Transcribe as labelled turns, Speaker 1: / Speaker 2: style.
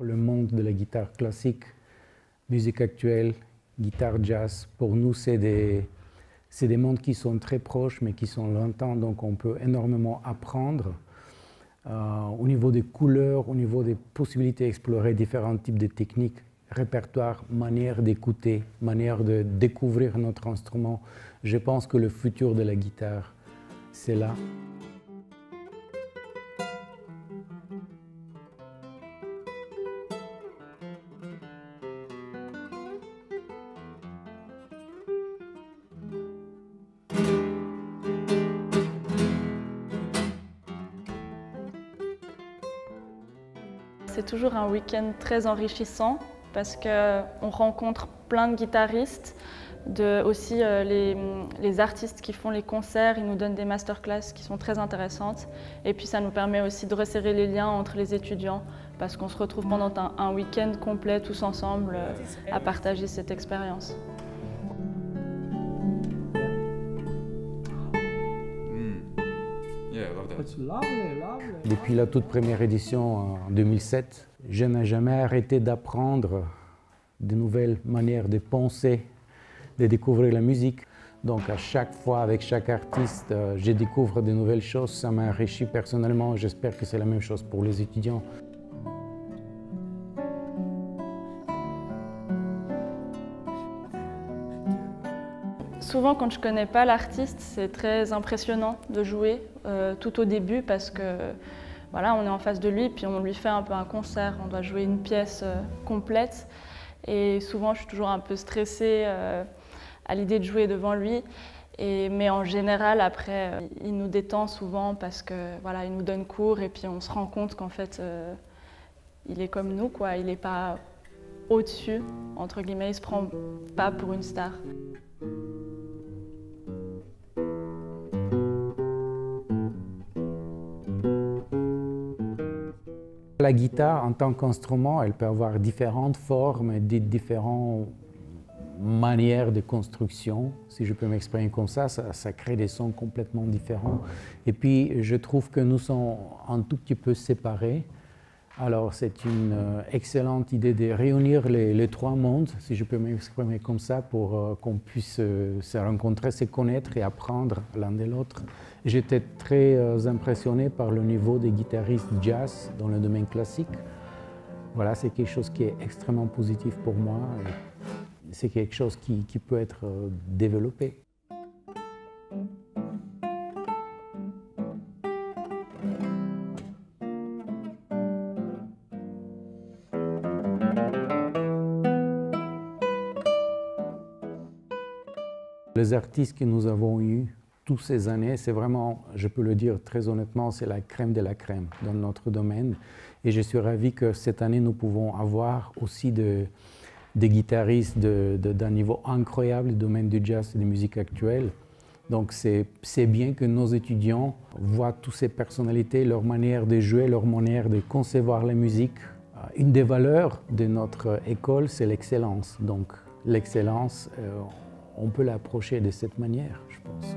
Speaker 1: Le monde de la guitare classique, musique actuelle, guitare jazz, pour nous, c'est des mondes qui sont très proches, mais qui sont lointains, donc on peut énormément apprendre. Au niveau des couleurs, au niveau des possibilités d'explorer différents types de techniques, répertoire, manière d'écouter, manière de découvrir notre instrument. Je pense que le futur de la guitare, c'est là.
Speaker 2: C'est toujours un week-end très enrichissant parce qu'on rencontre plein de guitaristes, aussi les artistes qui font les concerts, ils nous donnent des masterclass qui sont très intéressantes. Et puis ça nous permet aussi de resserrer les liens entre les étudiants parce qu'on se retrouve pendant un week-end complet tous ensemble à partager cette expérience.
Speaker 1: Depuis la toute première édition en 2007, je n'ai jamais arrêté d'apprendre de nouvelles manières de penser, de découvrir la musique. Donc à chaque fois, avec chaque artiste, je découvre de nouvelles choses. Ça m'enrichit personnellement. J'espère que c'est la même chose pour les étudiants.
Speaker 2: Souvent, quand je ne connais pas l'artiste, c'est très impressionnant de jouer tout au début parce que voilà, on est en face de lui puis on lui fait un peu un concert, on doit jouer une pièce complète. Et souvent, je suis toujours un peu stressée à l'idée de jouer devant lui. Mais en général, après, il nous détend souvent parce que voilà, il nous donne cours et puis on se rend compte qu'en fait, il est comme nous, quoi. Il n'est pas au-dessus, entre guillemets, il ne se prend pas pour une star.
Speaker 1: La guitare, en tant qu'instrument, elle peut avoir différentes formes, différentes manières de construction. Si je peux m'exprimer comme ça crée des sons complètement différents. Et puis, je trouve que nous sommes un tout petit peu séparés. Alors, c'est une excellente idée de réunir les trois mondes, si je peux m'exprimer comme ça, pour qu'on puisse se rencontrer, se connaître et apprendre l'un de l'autre. J'étais très impressionné par le niveau des guitaristes jazz dans le domaine classique. Voilà, c'est quelque chose qui est extrêmement positif pour moi. C'est quelque chose qui peut être développé. Les artistes que nous avons eus toutes ces années, c'est vraiment, je peux le dire très honnêtement, c'est la crème de la crème dans notre domaine. Et je suis ravi que cette année, nous pouvons avoir aussi des guitaristes d'un niveau incroyable du domaine du jazz et de musique actuelle. Donc c'est bien que nos étudiants voient toutes ces personnalités, leur manière de jouer, leur manière de concevoir la musique. Une des valeurs de notre école, c'est l'excellence. Donc l'excellence, on peut l'approcher de cette manière, je pense.